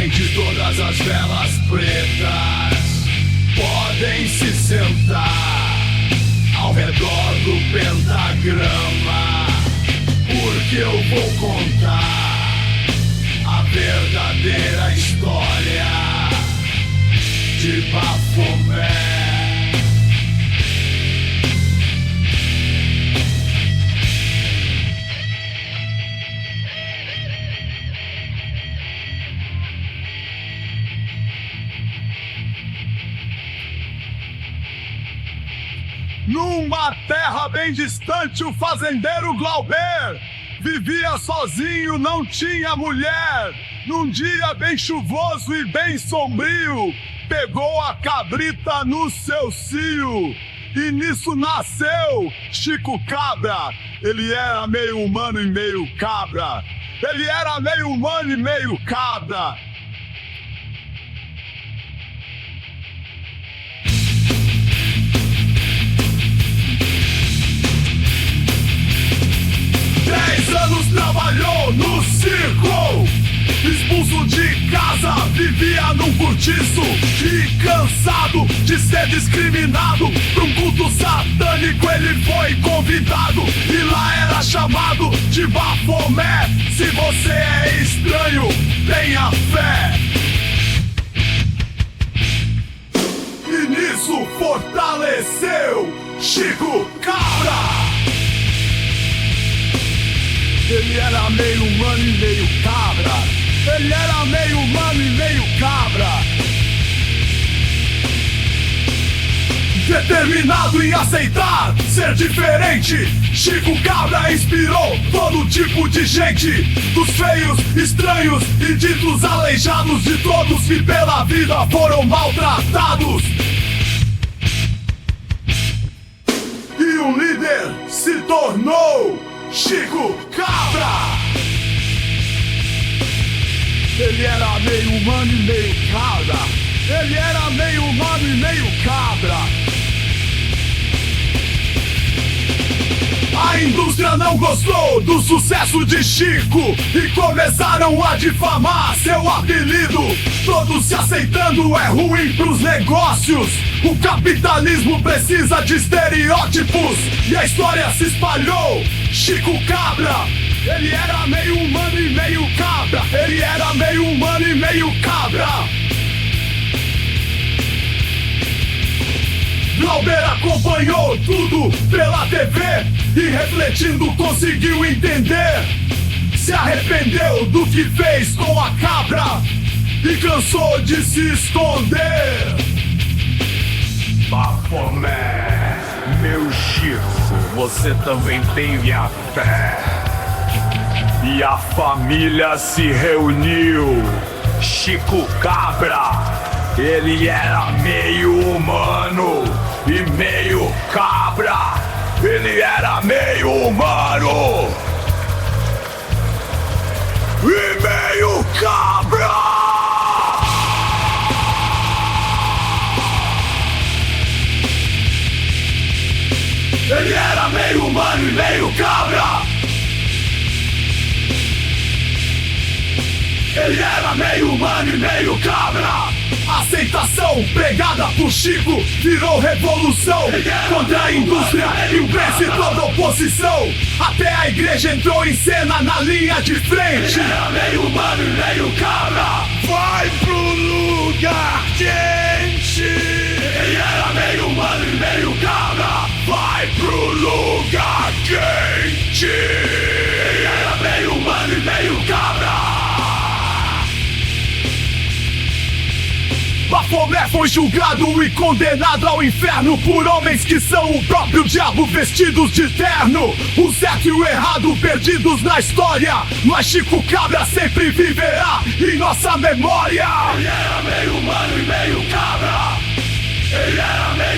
Acende todas as velas pretas, podem se sentar ao redor do pentagrama, porque eu vou contar a verdadeira história de Baphomet. Numa terra bem distante, o fazendeiro Glauber vivia sozinho, não tinha mulher. Num dia bem chuvoso e bem sombrio, pegou a cabrita no seu cio. E nisso nasceu Chico Cabra. Ele era meio humano e meio cabra. Ele era meio humano e meio cabra. Trabalhou no circo, expulso de casa, vivia num cortiço. E cansado de ser discriminado, pra um culto satânico ele foi convidado. E lá era chamado de Baphomet. Se você é estranho, tenha fé. E nisso fortaleceu Chico Cabra. Ele era meio humano e meio cabra. Ele era meio humano e meio cabra. Determinado em aceitar ser diferente, Chico Cabra inspirou todo tipo de gente, dos feios, estranhos e ditos aleijados, de todos que pela vida foram maltratados. E um líder se tornou Chico Cabra. Ele era meio humano e meio cabra. Ele era meio humano e meio cabra. A indústria não gostou do sucesso de Chico e começaram a difamar seu apelido. Todos se aceitando é ruim pros negócios. O capitalismo precisa de estereótipos e a história se espalhou. Chico Cabra, ele era meio humano e meio cabra. Ele era meio humano e meio cabra. Glauber acompanhou tudo pela TV e refletindo conseguiu entender. Se arrependeu do que fez com a cabra e cansou de se esconder. Baphomet, meu Chico, você também tem minha fé. E a família se reuniu. Chico Cabra, ele era meio humano e meio cabra. Ele era meio humano e meio cabra. Ele era meio humano e meio cabra. Ele era meio humano e meio cabra. Aceitação pregada por Chico virou revolução contra a indústria e o bem se tornou oposição. Até a igreja entrou em cena na linha de frente. Ele era meio humano e meio cabra. Vai pro lugar quente. Ele era meio humano e meio cabra. Vai pro lugar quente. Ele era meio humano e meio cabra. Baphomet foi julgado e condenado ao inferno por homens que são o próprio diabo vestidos de terno. O certo e o errado perdidos na história, mas Chico Cabra sempre viverá em nossa memória. Ele era meio humano e meio cabra. Ele era meio